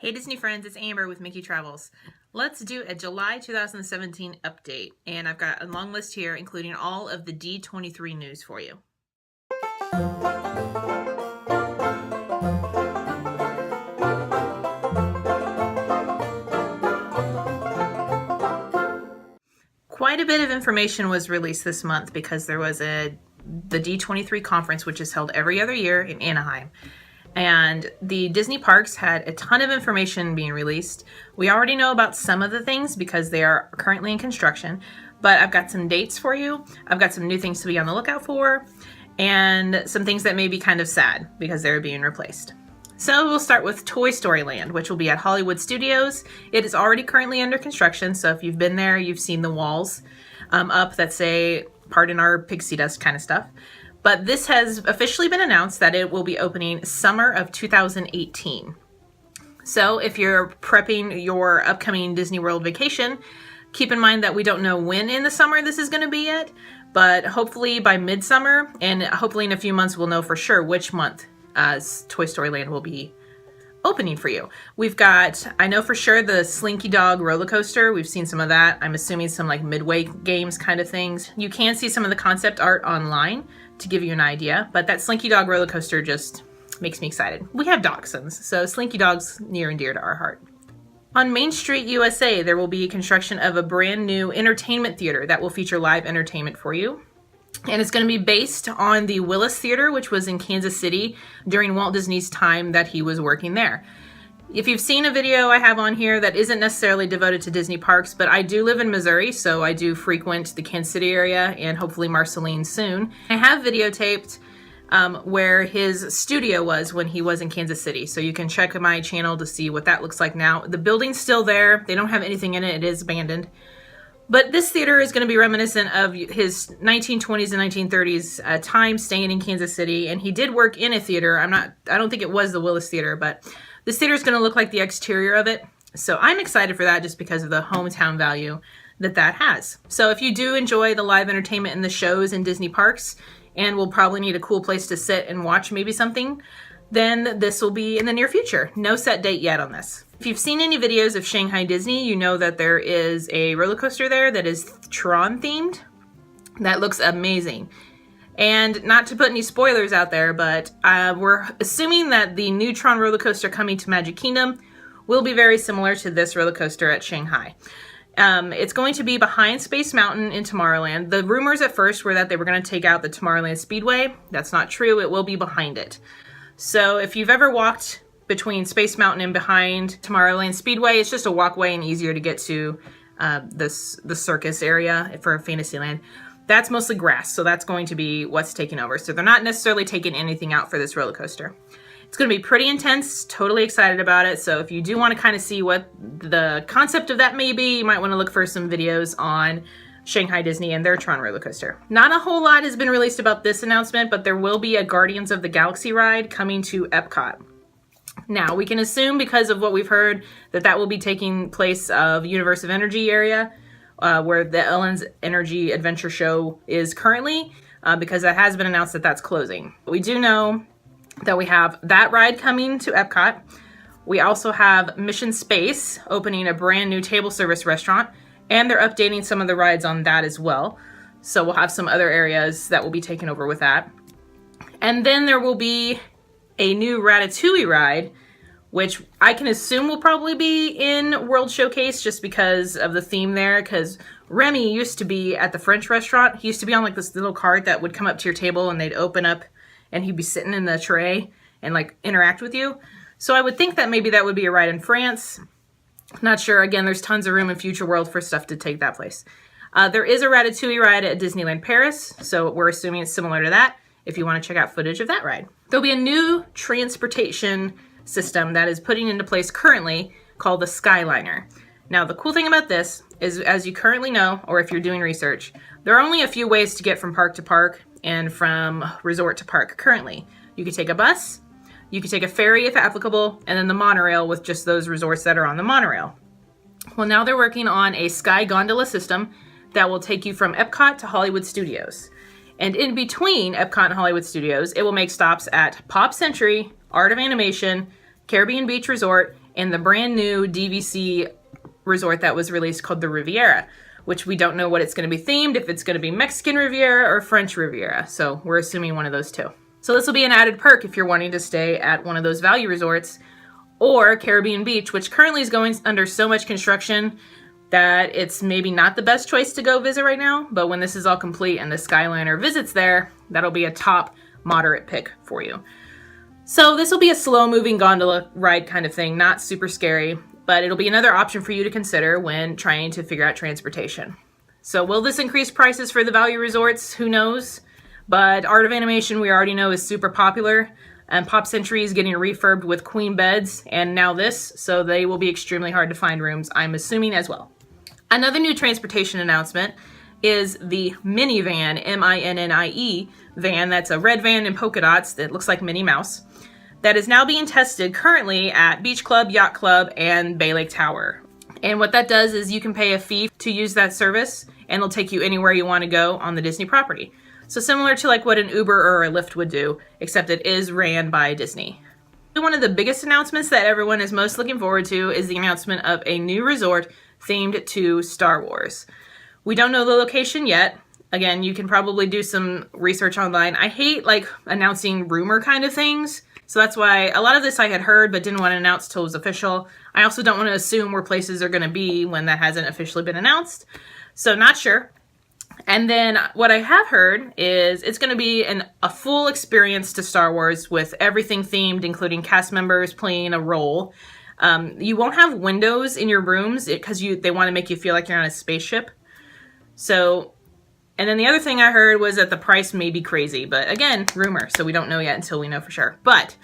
Hey Disney friends, it's Amber with MickeyTravels. Let's do a July 2017 update, and I've got a long list here including all of the D23 news for you. Quite a bit of information was released this month because there was the D23 conference, which is held every other year in Anaheim. And the Disney parks had a ton of information being released. We already know about some of the things because they are currently in construction, but I've got some dates for you. I've got some new things to be on the lookout for, and some things that may be kind of sad because they're being replaced. So we'll start with Toy Story Land, which will be at Hollywood Studios. It is already currently under construction, so if you've been there, you've seen the walls up that say, "Pardon our pixie dust" kind of stuff. But this has officially been announced that it will be opening summer of 2018. So if you're prepping your upcoming Disney World vacation, keep in mind that we don't know when in the summer this is going to be yet, but hopefully by midsummer, and hopefully in a few months we'll know for sure which month Toy Story Land will be opening for you. We've got, I know for sure, the Slinky Dog roller coaster. We've seen some of that. I'm assuming some like Midway games kind of things. You can see some of the concept art online to give you an idea, but that Slinky Dog roller coaster just makes me excited. We have dachshunds, so Slinky Dog's near and dear to our heart. On Main Street, USA, there will be construction of a brand new entertainment theater that will feature live entertainment for you. And it's going to be based on the Willis Theater, which was in Kansas City during Walt Disney's time that he was working there. If you've seen a video I have on here that isn't necessarily devoted to Disney parks, but I do live in Missouri, so I do frequent the Kansas City area and hopefully Marceline soon. I have videotaped where his studio was when he was in Kansas City, so you can check my channel to see what that looks like now. The building's still there. They don't have anything in it. It is abandoned. But this theater is going to be reminiscent of his 1920s and 1930s time staying in Kansas City, and he did work in a theater. I don't think it was the Willis Theater, but this theater is going to look like the exterior of it. So I'm excited for that just because of the hometown value that has. So if you do enjoy the live entertainment and the shows in Disney parks, and will probably need a cool place to sit and watch maybe something, then this will be in the near future. No set date yet on this. If you've seen any videos of Shanghai Disney, you know that there is a roller coaster there that is Tron themed. That looks amazing. And not to put any spoilers out there, but we're assuming that the new Tron roller coaster coming to Magic Kingdom will be very similar to this roller coaster at Shanghai. It's going to be behind Space Mountain in Tomorrowland. The rumors at first were that they were going to take out the Tomorrowland Speedway. That's not true. It will be behind it. So if you've ever walked between Space Mountain and behind Tomorrowland Speedway, it's just a walkway and easier to get to the circus area for Fantasyland. That's mostly grass, so that's going to be what's taking over. So they're not necessarily taking anything out for this roller coaster. It's going to be pretty intense, totally excited about it. So if you do want to kind of see what the concept of that may be, you might want to look for some videos on Shanghai Disney and their Tron roller coaster. Not a whole lot has been released about this announcement, but there will be a Guardians of the Galaxy ride coming to Epcot. Now, we can assume because of what we've heard that will be taking place of Universe of Energy area, where the Ellen's Energy Adventure Show is currently, because it has been announced that that's closing. We do know that we have that ride coming to Epcot. We also have Mission Space opening a brand new table service restaurant, and they're updating some of the rides on that as well. So we'll have some other areas that will be taken over with that. And then there will be a new Ratatouille ride, which I can assume will probably be in World Showcase just because of the theme there, because Remy used to be at the French restaurant. He used to be on like this little cart that would come up to your table and they'd open up and he'd be sitting in the tray and like interact with you. So I would think that maybe that would be a ride in France. Not sure. Again, there's tons of room in Future World for stuff to take that place. There is a Ratatouille ride at Disneyland Paris, so we're assuming it's similar to that if you want to check out footage of that ride. There'll be a new transportation system that is putting into place currently called the Skyliner. Now, the cool thing about this is, as you currently know, or if you're doing research, there are only a few ways to get from park to park and from resort to park currently. You could take a bus, you could take a ferry if applicable, and then the monorail with just those resorts that are on the monorail. Well, now they're working on a Sky Gondola system that will take you from Epcot to Hollywood Studios. And in between Epcot and Hollywood Studios, it will make stops at Pop Century, Art of Animation, Caribbean Beach Resort, and the brand new DVC resort that was released called the Riviera, which we don't know what it's going to be themed, if it's going to be Mexican Riviera or French Riviera. So we're assuming one of those two. So this will be an added perk if you're wanting to stay at one of those value resorts, or Caribbean Beach, which currently is going under so much construction that it's maybe not the best choice to go visit right now. But when this is all complete and the Skyliner visits there, that'll be a top moderate pick for you. So this will be a slow moving gondola ride kind of thing, not super scary, but it'll be another option for you to consider when trying to figure out transportation. So will this increase prices for the value resorts? Who knows? But Art of Animation, we already know, is super popular, and Pop Century is getting refurbed with queen beds, and now this, so they will be extremely hard to find rooms, I'm assuming, as well. Another new transportation announcement is the minivan, M-I-N-N-I-E van. That's a red van in polka dots that looks like Minnie Mouse, that is now being tested currently at Beach Club, Yacht Club, and Bay Lake Tower. And what that does is you can pay a fee to use that service, and it'll take you anywhere you want to go on the Disney property. So similar to like what an Uber or a Lyft would do, except it is ran by Disney. One of the biggest announcements that everyone is most looking forward to is the announcement of a new resort themed to Star Wars. We don't know the location yet. Again, you can probably do some research online. I hate like announcing rumor kind of things. So that's why a lot of this I had heard but didn't want to announce till it was official. I also don't want to assume where places are going to be when that hasn't officially been announced. So not sure. And then what I have heard is it's going to be a full experience to Star Wars with everything themed, including cast members playing a role. You won't have windows in your rooms because they want to make you feel like you're on a spaceship. So, and then the other thing I heard was that the price may be crazy, but again, rumor, so we don't know yet until we know for sure. But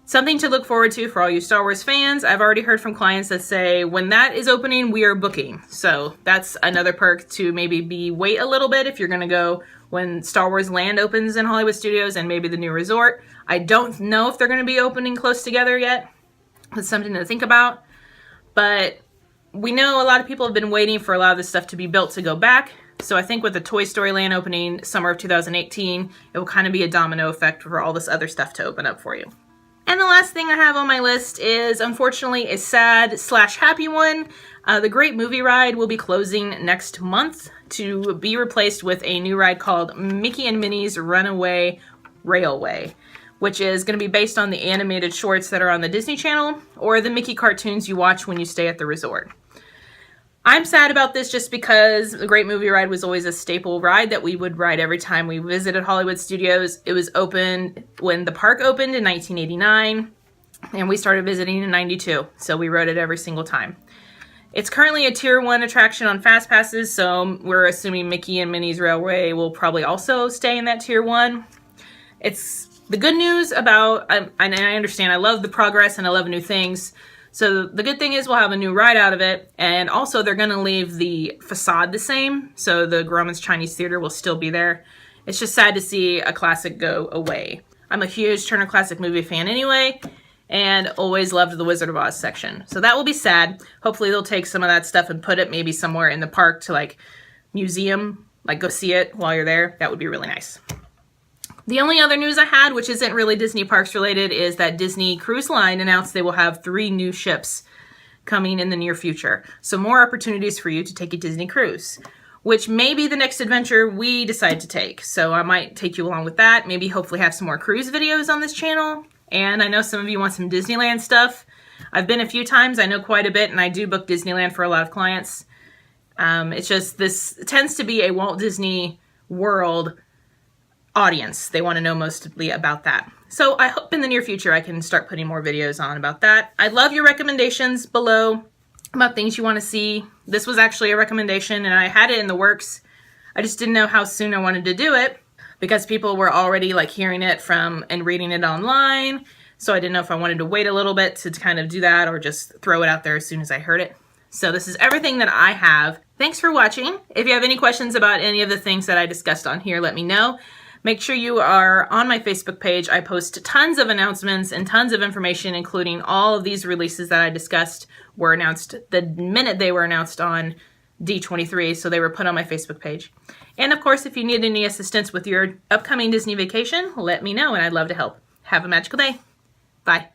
something to look forward to for all you Star Wars fans. I've already heard from clients that say when that is opening, we are booking. So that's another perk to maybe wait a little bit if you're going to go when Star Wars Land opens in Hollywood Studios and maybe the new resort. I don't know if they're going to be opening close together yet. It's something to think about. But we know a lot of people have been waiting for a lot of this stuff to be built to go back. So I think with the Toy Story Land opening summer of 2018, it will kind of be a domino effect for all this other stuff to open up for you. And the last thing I have on my list is, unfortunately, a sad/happy one. The Great Movie Ride will be closing next month to be replaced with a new ride called Mickey and Minnie's Runaway Railway, which is going to be based on the animated shorts that are on the Disney Channel or the Mickey cartoons you watch when you stay at the resort. I'm sad about this just because the Great Movie Ride was always a staple ride that we would ride every time we visited Hollywood Studios. It was opened when the park opened in 1989, and we started visiting in 92, so we rode it every single time. It's currently a Tier 1 attraction on Fast Passes, so we're assuming Mickey and Minnie's Railway will probably also stay in that Tier 1. It's the good news about, and I understand, I love the progress and I love new things. So the good thing is we'll have a new ride out of it, and also they're going to leave the facade the same, so the Grauman's Chinese Theater will still be there. It's just sad to see a classic go away. I'm a huge Turner Classic Movie fan anyway, and always loved the Wizard of Oz section. So that will be sad. Hopefully they'll take some of that stuff and put it maybe somewhere in the park to like museum, like go see it while you're there. That would be really nice. The only other news I had, which isn't really Disney Parks related, is that Disney Cruise Line announced they will have 3 new ships coming in the near future. So more opportunities for you to take a Disney cruise, which may be the next adventure we decide to take. So I might take you along with that. Maybe hopefully have some more cruise videos on this channel. And I know some of you want some Disneyland stuff. I've been a few times. I know quite a bit, and I do book Disneyland for a lot of clients. It's just this tends to be a Walt Disney World audience. They want to know mostly about that. So I hope in the near future I can start putting more videos on about that. I love your recommendations below about things you want to see. This was actually a recommendation and I had it in the works. I just didn't know how soon I wanted to do it because people were already like hearing it from and reading it online. So I didn't know if I wanted to wait a little bit to kind of do that or just throw it out there as soon as I heard it. So this is everything that I have. Thanks for watching. If you have any questions about any of the things that I discussed on here, let me know. Make sure you are on my Facebook page. I post tons of announcements and tons of information, including all of these releases that I discussed were announced the minute they were announced on D23, so they were put on my Facebook page. And of course, if you need any assistance with your upcoming Disney vacation, let me know and I'd love to help. Have a magical day. Bye.